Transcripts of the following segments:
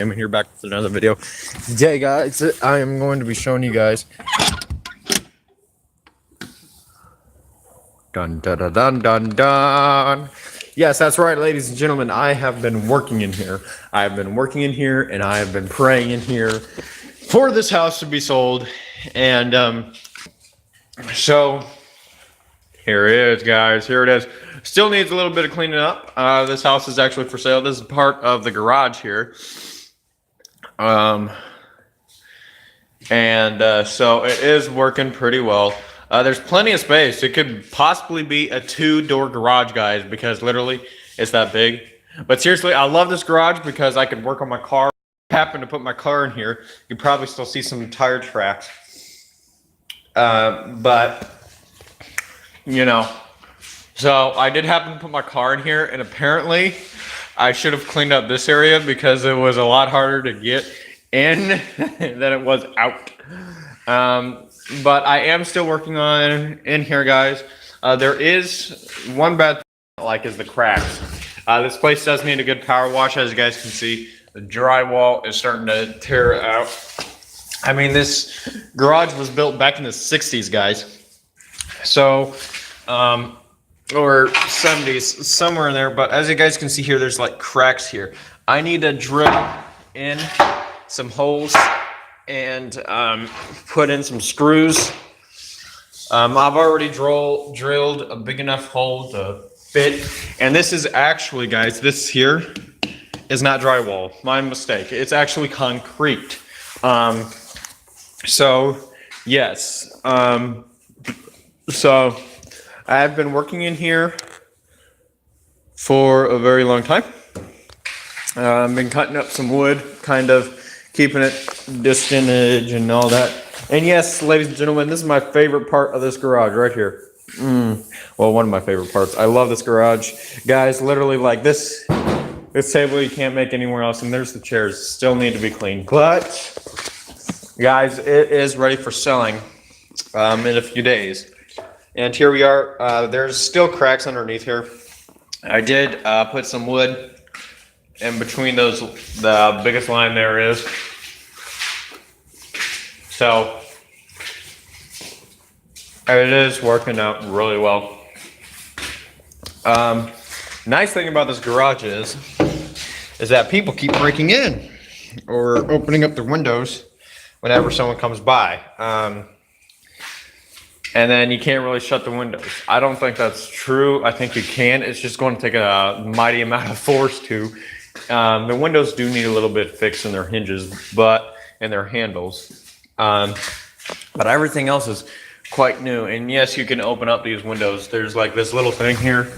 I'm here back with another video. Today, guys, I am going to be showing you guys. Dun dun dun dun dun dun. Yes, that's right, ladies and gentlemen. I have been working in here. I have been working in here, and I have been praying in here for this house to be sold. And so here it is, guys. Here it is. Still needs a little bit of cleaning up. This house is actually for sale. This is part of the garage here. So it is working pretty well. There's plenty of space. It could possibly be a 2-door garage, guys, because literally it's that big. But seriously, I love this garage because I could work on my car. Happen to put my car in here. You probably still see some tire tracks. But you know, so I did happen to put my car in here, and apparently I should have cleaned up this area because it was a lot harder to get in than it was out. But I am still working on in here, guys. There is one bad thing is the cracks. This place does need a good power wash. As you guys can see, the drywall is starting to tear out. I mean, this garage was built back in the 60s, guys. So, or 70s, somewhere in there. But as you guys can see here, there's like cracks here. I need to drill in some holes and put in some screws. I've already drilled a big enough hole to fit. And this is actually, guys, this here is not drywall. My mistake. It's actually concrete. So, yes. So, I've been working in here for a very long time. I've been cutting up some wood, kind of keeping it distant and all that. And yes, ladies and gentlemen, this is my favorite part of this garage right here. Well, one of my favorite parts. I love this garage. Guys, literally like this table you can't make anywhere else. And there's the chairs. Still need to be cleaned. But, guys, it is ready for selling in a few days. And here we are. There's still cracks underneath here. I did put some wood in between those, the biggest line there is. So it is working out really well. Nice thing about this garage is that people keep breaking in or opening up their windows whenever someone comes by. And then you can't really shut the windows. I don't think that's true. I think you can. It's just going to take a mighty amount of force to. The windows do need a little bit fixed in their hinges, and their handles. But everything else is quite new. And yes, you can open up these windows. There's like this little thing here.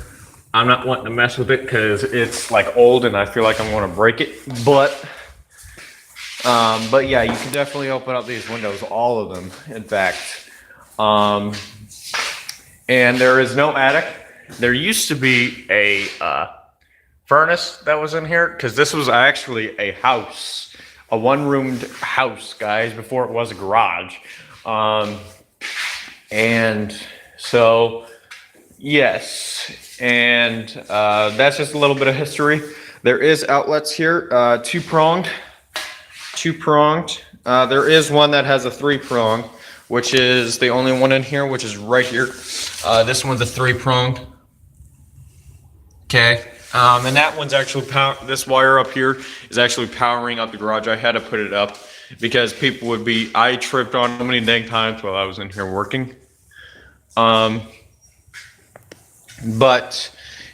I'm not wanting to mess with it because it's like old and I feel like I'm going to break it. But yeah, you can definitely open up these windows, all of them, in fact. And there is no attic. There used to be a furnace that was in here because this was actually a house, a one-roomed house, guys, before it was a garage. And so, yes, and that's just a little bit of history. There is outlets here, two-pronged. There is one that has a 3-prong. Which is the only one in here, which is right here. This one's a 3-pronged. Okay. And that one's actually this wire up here is actually powering up the garage. I had to put it up because people would be, I tripped on so many dang times while I was in here working. But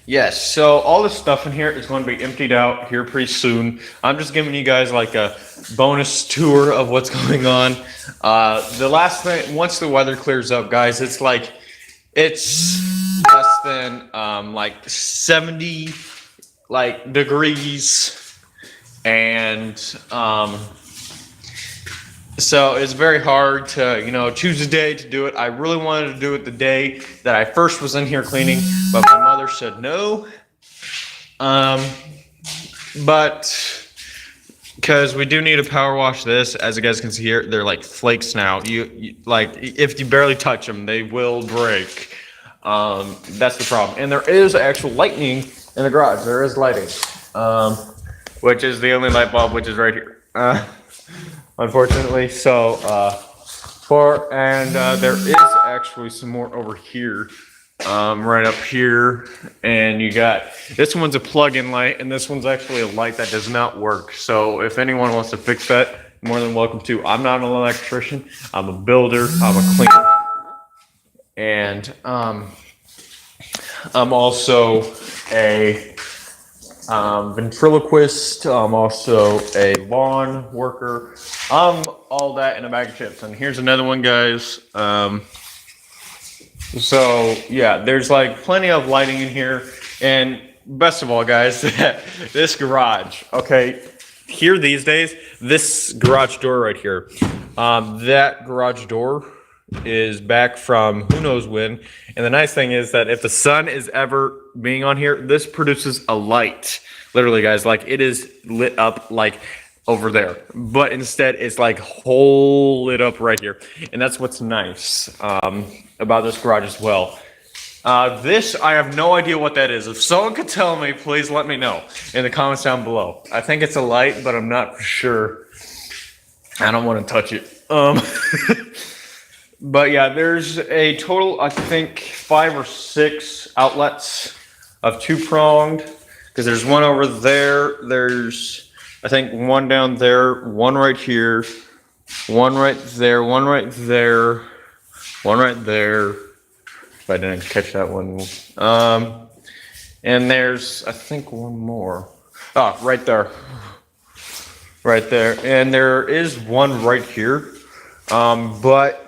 yes, so all this stuff in here is going to be emptied out here pretty soon. I'm just giving you guys like a bonus tour of what's going on. The last thing, once the weather clears up, guys, it's less than like 70 degrees, and so it's very hard to choose a day to do it. I really wanted to do it the day that I first was in here cleaning, but my mother said no. But because we do need to power wash this, as you guys can see here, they're like flakes now. You like, if you barely touch them, they will break. That's the problem. And there is actual lightning in the garage. There is lighting. which is the only light bulb which is right here. Unfortunately, so there is actually some more over here, right up here, and you got this one's a plug-in light, and this one's actually a light that does not work. So if anyone wants to fix that, more than welcome to. I'm not an electrician. I'm a builder. I'm a cleaner, and I'm also a ventriloquist. I'm also a lawn worker. I'm all that in a bag of chips. And here's another one, guys. So yeah, there's like plenty of lighting in here. And best of all, guys, this garage, okay, here these days, this garage door right here, that garage door is back from who knows when. And the nice thing is that if the sun is ever being on here, this produces a light. Literally, guys, like it is lit up like over there. But instead, it's like whole lit up right here. And that's what's nice about this garage as well. This, I have no idea what that is. If someone could tell me, please let me know in the comments down below. I think it's a light, but I'm not for sure. I don't want to touch it. But yeah, there's a total, I think, 5 or 6 outlets of 2-pronged, because there's one over there. There's, I think, one down there, one right here, one right there, one right there, one right there. If I didn't catch that one. And there's, I think, one more. Oh, right there. Right there. And there is one right here. But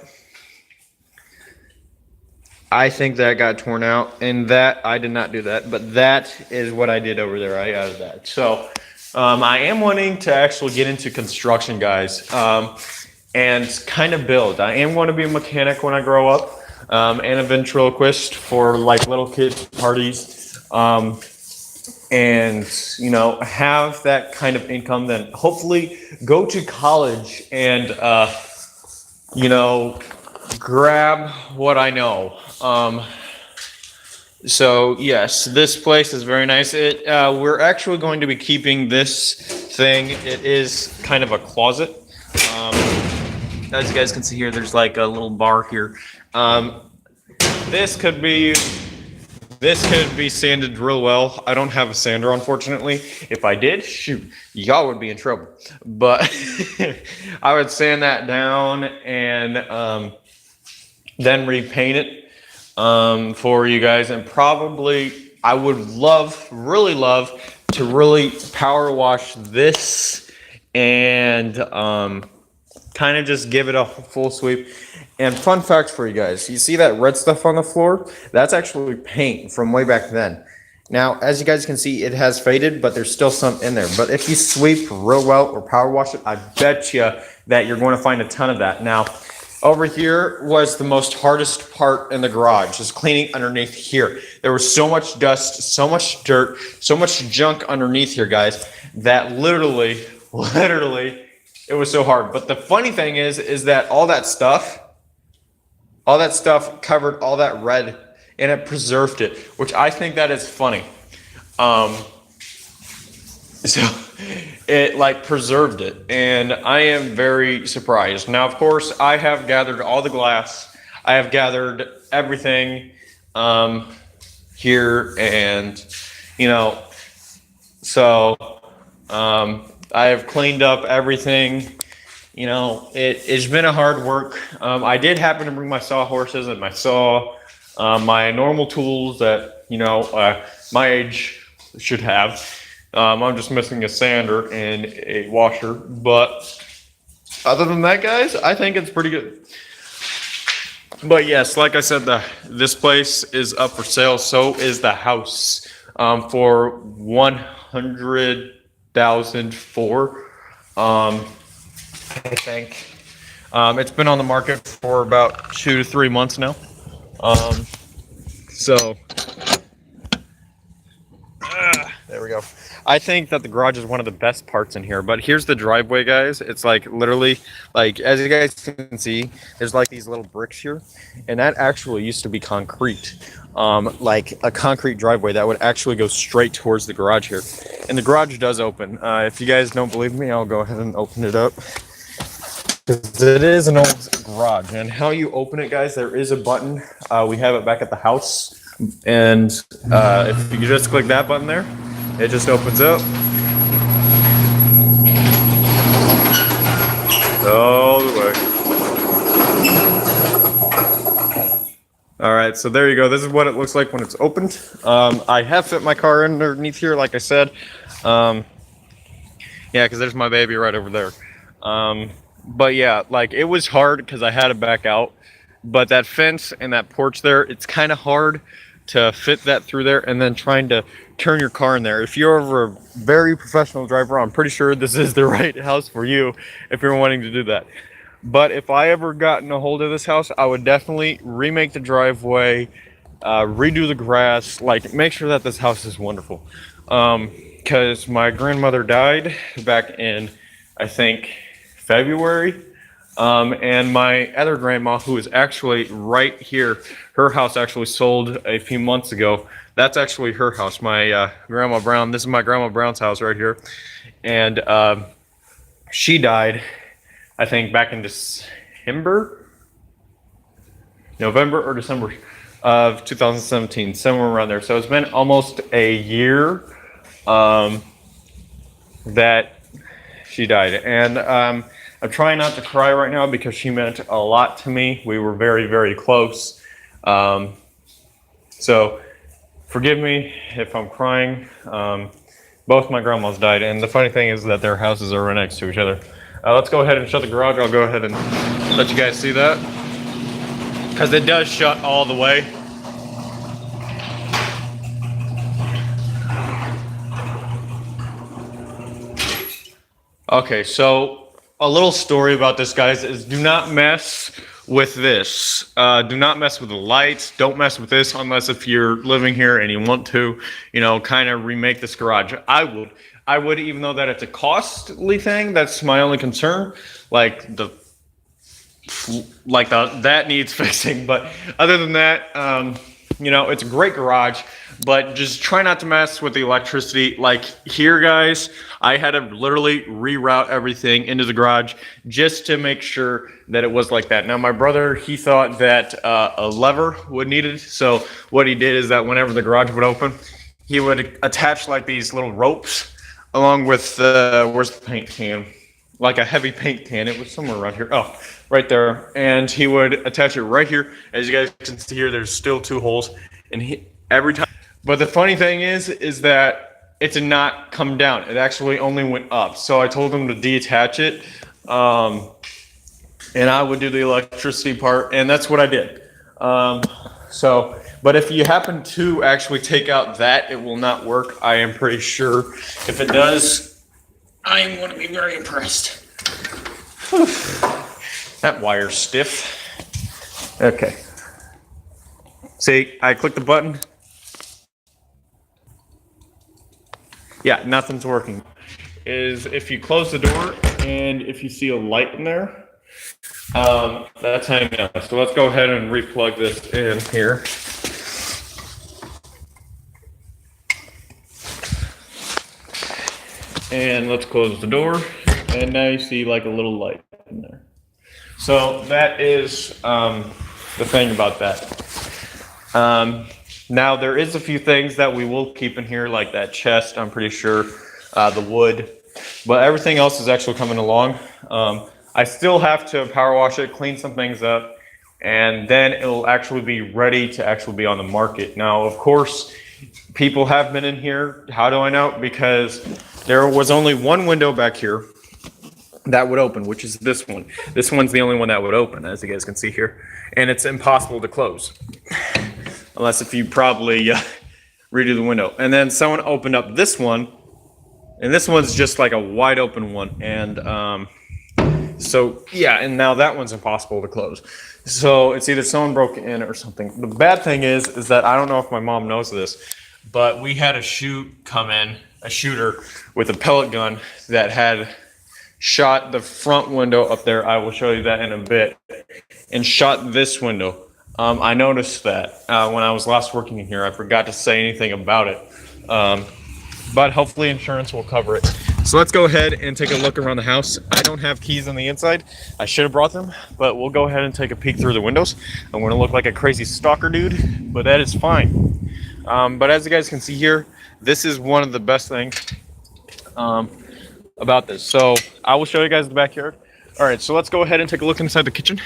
I think that got torn out, and that I did not do that, but that is what I did over there. I added that. So I am wanting to actually get into construction, guys, and kind of build. I am going to be a mechanic when I grow up, and a ventriloquist for like little kids parties, and you know, have that kind of income. Then hopefully go to college and you know, grab what I know. So yes, this place is very nice. We're actually going to be keeping this thing. It is kind of a closet. As you guys can see here, there's like a little bar here. This could be sanded real well. I don't have a sander, unfortunately. If I did, shoot, y'all would be in trouble. But I would sand that down and then repaint it for you guys. And probably I would really love to really power wash this and kind of just give it a full sweep. And fun fact for you guys, you see that red stuff on the floor? That's actually paint from way back then. Now, as you guys can see, it has faded, but there's still some in there. But if you sweep real well or power wash it, I bet you that you're going to find a ton of that. Now, over here was the most hardest part in the garage, is cleaning underneath here. There was so much dust, so much dirt, so much junk underneath here, guys, that literally, it was so hard. But the funny thing is that all that stuff covered all that red, and it preserved it, which I think that is funny. So it like preserved it, and I am very surprised. Now, of course, I have gathered all the glass. I have gathered everything here, and you know, so I have cleaned up everything. You know, it's been a hard work. I did happen to bring my sawhorses and my saw, my normal tools that, you know, my age should have. I'm just missing a sander and a washer. But other than that, guys, I think it's pretty good. But yes, like I said, this place is up for sale. So is the house for $100,004. I think it's been on the market for about 2 to 3 months now. So there we go. go. I think that the garage is one of the best parts in here, but here's the driveway, guys. It's like literally, like as you guys can see, there's like these little bricks here, and that actually used to be concrete, like a concrete driveway that would actually go straight towards the garage here. And the garage does open. If you guys don't believe me, I'll go ahead and open it up. Because it is an old garage, and how you open it, guys, there is a button. We have it back at the house, and if you just click that button there, it just opens up. All the way. All right, so there you go. This is what it looks like when it's opened. I have fit my car underneath here, like I said. Yeah, because there's my baby right over there. But yeah, like it was hard because I had to back out, but that fence and that porch there, it's kind of hard to fit that through there, and then trying to turn your car in there. If you're ever a very professional driver, I'm pretty sure this is the right house for you if you're wanting to do that. But if I ever gotten a hold of this house, I would definitely remake the driveway, redo the grass, like make sure that this house is wonderful. Because my grandmother died back in, I think, February, and my other grandma, who is actually right here, her house actually sold a few months ago. That's actually her house, my Grandma Brown. This is my Grandma Brown's house right here, and she died, I think, back in November or December of 2017, somewhere around there. So it's been almost a year that she died, and I'm trying not to cry right now because she meant a lot to me. We were very, very close. So forgive me if I'm crying. Both my grandmas died, and the funny thing is that their houses are right next to each other. Let's go ahead and shut the garage. I'll go ahead and let you guys see that, because it does shut all the way. Okay, so a little story about this, guys, is do not mess with this. Do not mess with the lights. Don't mess with this unless if you're living here and you want to, you know, kind of remake this garage. I would, even though that it's a costly thing. That's my only concern. That needs fixing. But other than that, you know, it's a great garage, but just try not to mess with the electricity. Like here, guys, I had to literally reroute everything into the garage just to make sure that it was like that. Now, my brother, he thought that a lever would need it. So what he did is that whenever the garage would open, he would attach like these little ropes along with where's the paint can? Like a heavy paint can. It was somewhere around here. Oh, right there. And he would attach it right here. As you guys can see here, there's still 2 holes. And every time. But the funny thing is that it did not come down. It actually only went up. So I told him to detach it. And I would do the electricity part. And that's what I did. But if you happen to actually take out that, it will not work. I am pretty sure. If it does, I am going to be very impressed. Whew. That wire's stiff. Okay. See, I click the button. Yeah, nothing's working. Is if you close the door and if you see a light in there, that's how you know. So let's go ahead and replug this in here. And let's close the door, and now you see like a little light in there. So that is the thing about that. Now there is a few things that we will keep in here, like that chest, I'm pretty sure, the wood, but everything else is actually coming along. I still have to power wash it, clean some things up, and then it'll actually be ready to actually be on the market. Now, of course, people have been in here. How do I know? Because there was only one window back here that would open, which is this one. This one's the only one that would open, as you guys can see here. And it's impossible to close. Unless if you probably redo the window. And then someone opened up this one. And this one's just like a wide open one. And so, yeah, and now that one's impossible to close. So it's either someone broke in or something. The bad thing is that I don't know if my mom knows this, but we had a chute come in a shooter with a pellet gun that had shot the front window up there. I will show you that in a bit, and shot this window. I noticed that when I was last working in here. I forgot to say anything about it, but hopefully insurance will cover it. So let's go ahead and take a look around the house. I don't have keys on the inside. I should have brought them, but we'll go ahead and take a peek through the windows. I'm gonna look like a crazy stalker dude, but that is fine. But as you guys can see here, this is one of the best things about this. So I will show you guys the backyard. All right, so let's go ahead and take a look inside the kitchen.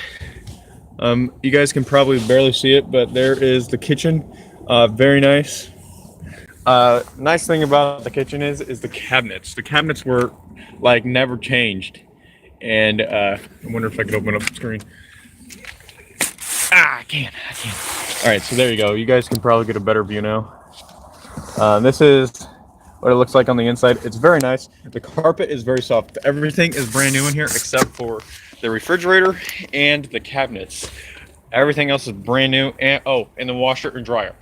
You guys can probably barely see it, but there is the kitchen. Very nice. Nice thing about the kitchen is the cabinets. The cabinets were like never changed. And I wonder if I could open up the screen. I can't. All right, so there you go. You guys can probably get a better view now. This is what it looks like on the inside. It's very nice. The carpet is very soft. Everything is brand new in here except for the refrigerator and the cabinets. Everything else is brand new. And and the washer and dryer.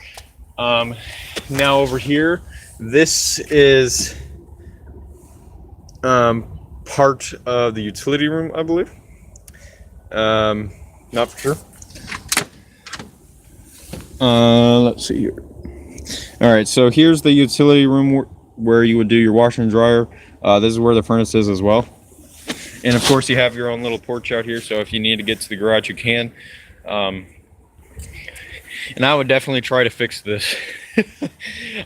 Now over here, this is part of the utility room, I believe. Not for sure. Let's see here. All right, so here's the utility room where you would do your washer and dryer. This is where the furnace is as well. And of course you have your own little porch out here, so if you need to get to the garage, you can. And I would definitely try to fix this.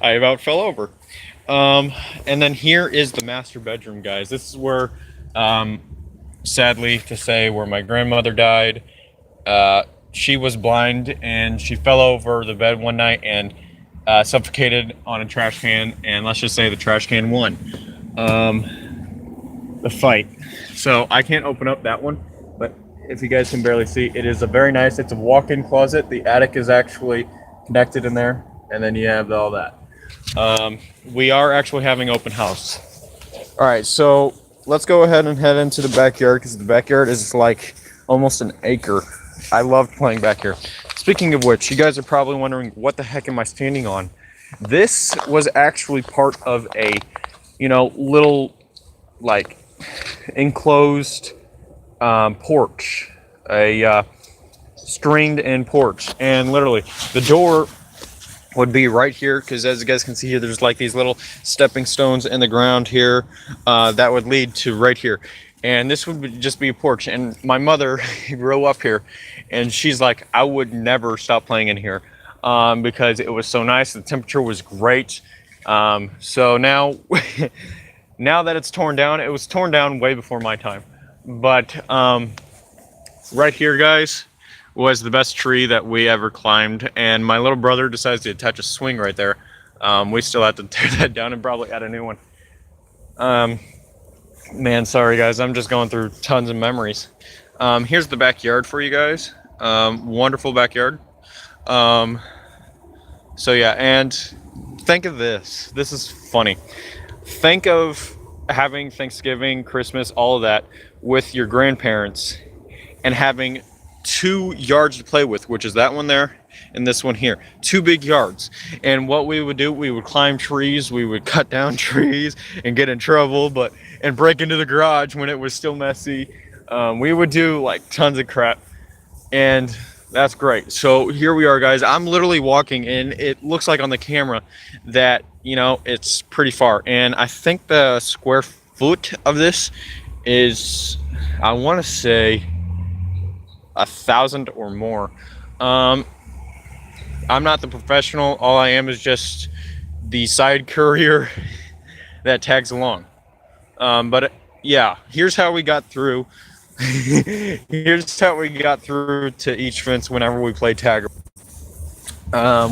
I about fell over. And then here is the master bedroom, guys. This is where, sadly to say, where my grandmother died. She was blind and she fell over the bed one night and suffocated on a trash can, and let's just say the trash can won the fight. So I can't open up that one, but if you guys can barely see, it is a very nice, it's a walk-in closet. The attic is actually connected in there, and then you have all that. We are actually having open house. All right, so let's go ahead and head into the backyard, because the backyard is like almost an acre. I love playing back here. Speaking of which, you guys are probably wondering, what the heck am I standing on? This was actually part of a, little like enclosed porch, a screened in porch, and literally the door would be right here, because as you guys can see here, there's like these little stepping stones in the ground here that would lead to right here. And this would just be a porch. And my mother grew up here, and she's like, I would never stop playing in here because it was so nice. The temperature was great. So now, now that it's torn down, it was torn down way before my time. But right here, guys, was the best tree that we ever climbed. And my little brother decides to attach a swing right there. We still have to tear that down and probably add a new one. Man, sorry guys, I'm just going through tons of memories. Here's the backyard for you guys. Wonderful backyard. So yeah, and think of this. This is funny. Think of having Thanksgiving, Christmas, all of that with your grandparents and having 2 yards to play with, which is that one there and this one here. 2 big yards. And what we would do, we would climb trees, we would cut down trees and get in trouble, and break into the garage when it was still messy. We would do like tons of crap, and that's great. So here we are, guys. I'm literally walking, and it looks like on the camera that, it's pretty far. And I think the square foot of this is, I want to say 1,000 or more. I'm not the professional. All I am is just the side courier that tags along. But yeah, here's how we got through. Here's how we got through to each fence whenever we play tag.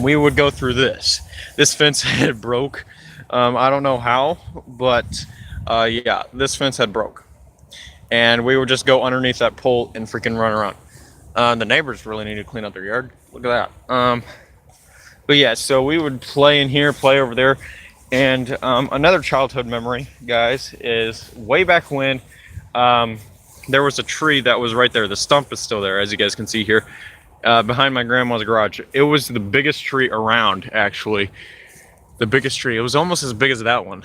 We would go through this. This fence had broke. I don't know how, but yeah, this fence had broke. And we would just go underneath that pole and freaking run around. The neighbors really need to clean up their yard. Look at that. But yeah, so we would play in here, play over there. And another childhood memory, guys, is way back when there was a tree that was right there. The stump is still there, as you guys can see here, behind my grandma's garage. It was the biggest tree around, actually. the biggest tree. It was almost as big as that one.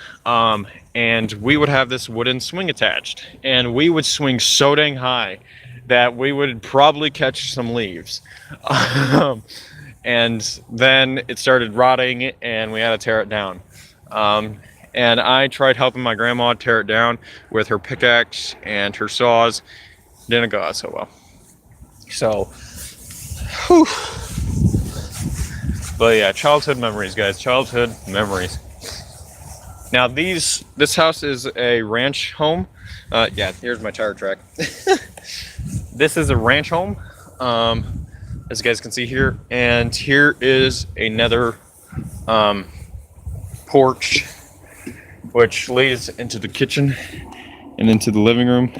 And we would have this wooden swing attached, and we would swing so dang high that we would probably catch some leaves. And then it started rotting, and we had to tear it down. And I tried helping my grandma tear it down with her pickaxe and her saws. Didn't go out so well. So, whew. But yeah, childhood memories, guys. Childhood memories. Now this house is a ranch home. Yeah, here's my tire track. This is a ranch home, as you guys can see here. And here is another porch, which leads into the kitchen and into the living room.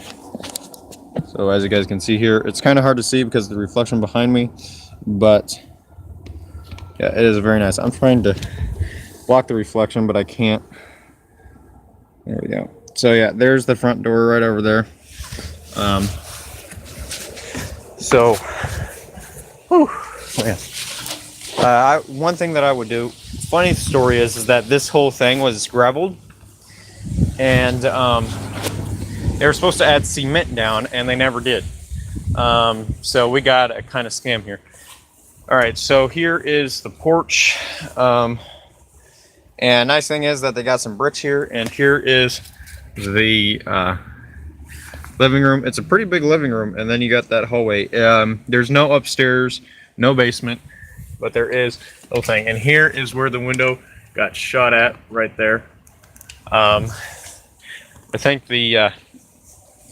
So as you guys can see here, it's kind of hard to see because of the reflection behind me, but yeah, it is very nice. I'm trying to block the reflection, but I can't. There we go. So yeah, there's the front door right over there. Whew, man. One thing that I would do, funny story is that this whole thing was gravelled, and they were supposed to add cement down, and they never did. So we got a kind of scam here. All right, so here is the porch. And nice thing is that they got some bricks here, and here is the living room. It's a pretty big living room, and then you got that hallway. There's no upstairs, no basement, but there is a little thing. And here is where the window got shot at, right there. I think the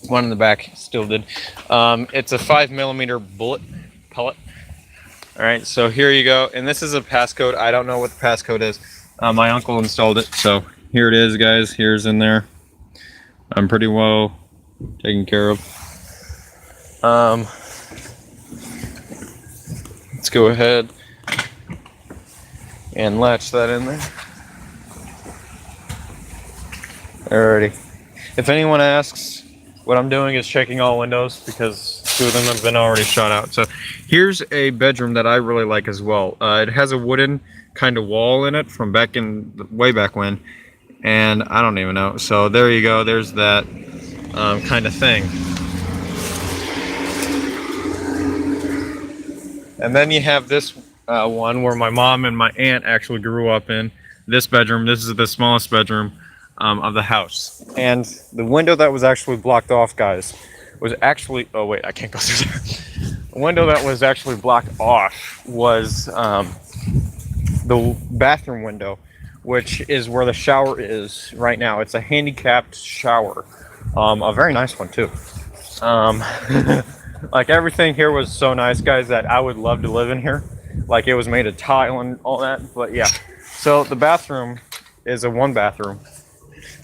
one in the back still did. It's a 5mm bullet pellet. All right, so here you go. And this is a passcode. I don't know what the passcode is. My uncle installed it, so here it is, guys. Here's in there. I'm pretty well taken care of. Let's go ahead and latch that in there. Alrighty. If anyone asks, what I'm doing is checking all windows because 2 of them have been already shot out. So here's a bedroom that I really like as well. It has a wooden kind of wall in it from back in way back when, and I don't even know. So there you go. There's that kind of thing. And then you have this one where my mom and my aunt actually grew up in. This bedroom. This is the smallest bedroom of the house, and the window that was actually blocked off, guys, was actually, oh wait, I can't go through there. The window that was actually blocked off was the bathroom window, which is where the shower is right now. It's a handicapped shower, a very nice one too. Like everything here was so nice, guys, that I would love to live in here. Like it was made of tile and all that. But yeah, so the bathroom is a 1 bathroom,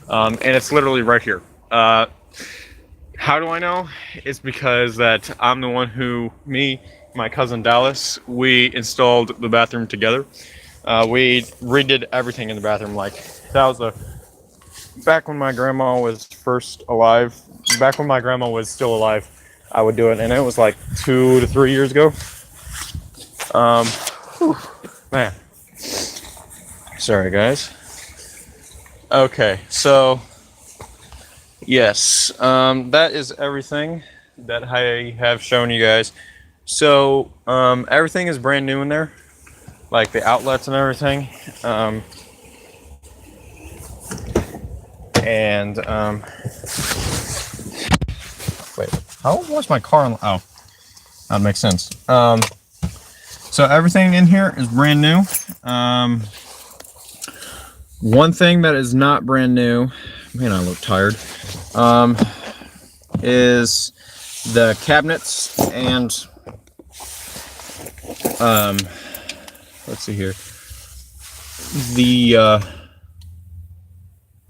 and it's literally right here. How do I know? It's because that I'm the one who, my cousin Dallas, we installed the bathroom together. We redid everything in the bathroom. Like that was back when my grandma was first alive. Back when my grandma was still alive, I would do it, and it was like 2 to 3 years ago. Man, sorry guys. Okay, so yes, that is everything that I have shown you guys. So everything is brand new in there, like the outlets and everything. Wait, how was my car on? Oh, that makes sense. So everything in here is brand new. One thing that is not brand new, man, I look tired, is the cabinets and let's see here, the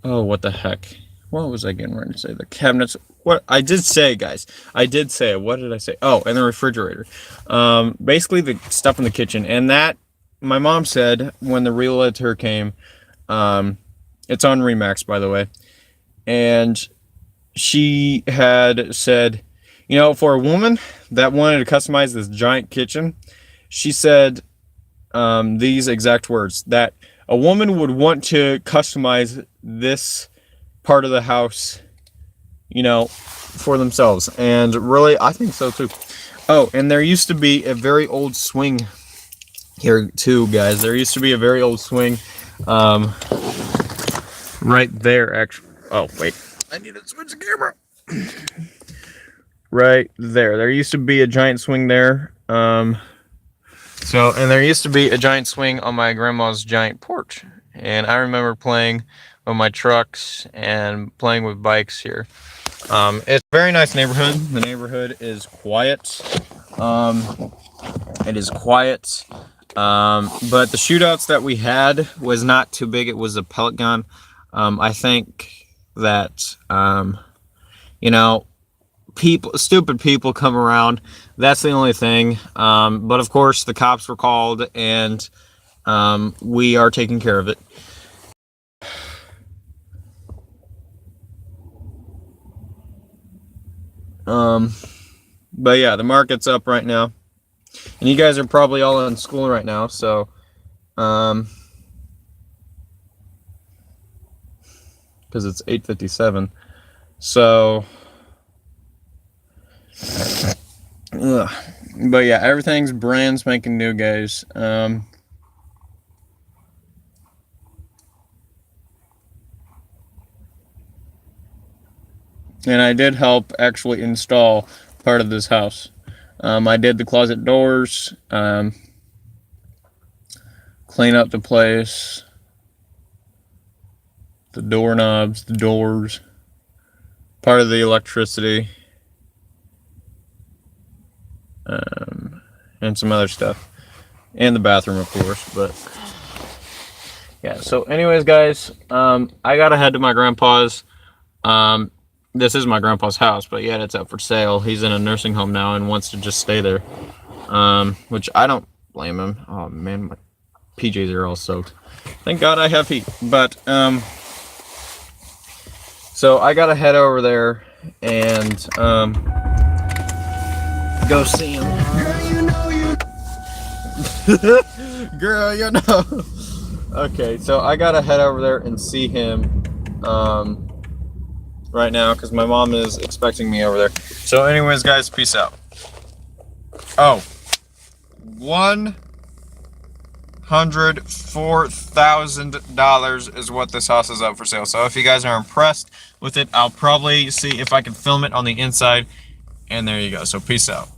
oh, what the heck, what was I getting ready to say? The cabinets. What I did say, guys, I did say, what did I say? Oh, and the refrigerator. Basically the stuff in the kitchen. And that, my mom said when the realtor came, it's on Remax, by the way, and she had said, you know, for a woman that wanted to customize this giant kitchen, she said these exact words, that a woman would want to customize this part of the house, you know, for themselves. And really, I think so too. Oh, and there used to be a very old swing here too, guys. There used to be a very old swing right there, actually. Oh, wait. I need to switch the camera. Right there. There used to be a giant swing there. And there used to be a giant swing on my grandma's giant porch. And I remember playing with my trucks and playing with bikes here. It's a very nice neighborhood. The neighborhood is quiet. It is quiet. But the shootouts that we had was not too big. It was a pellet gun. I think that, you know, stupid people come around. That's the only thing. But of course the cops were called, and we are taking care of it. But yeah, the market's up right now, and you guys are probably all in school right now, so because it's 8:57. So but yeah, everything's brand spanking new, guys. And I did help actually install part of this house. I did the closet doors, clean up the place, the doorknobs, the doors, part of the electricity, and some other stuff, and the bathroom, of course. But yeah, so anyways, guys, I gotta head to my grandpa's. This is my grandpa's house, but yet it's up for sale. He's in a nursing home now and wants to just stay there, which I don't blame him. Oh man, my PJs are all soaked. Thank God I have heat. But so I gotta head over there and go see him. Girl, you know. Okay, so I gotta head over there and see him right now, because my mom is expecting me over there. So anyways, guys, peace out. Oh, $104,000 is what this house is up for sale. So if you guys are impressed with it, I'll probably see if I can film it on the inside. And there you go. So peace out.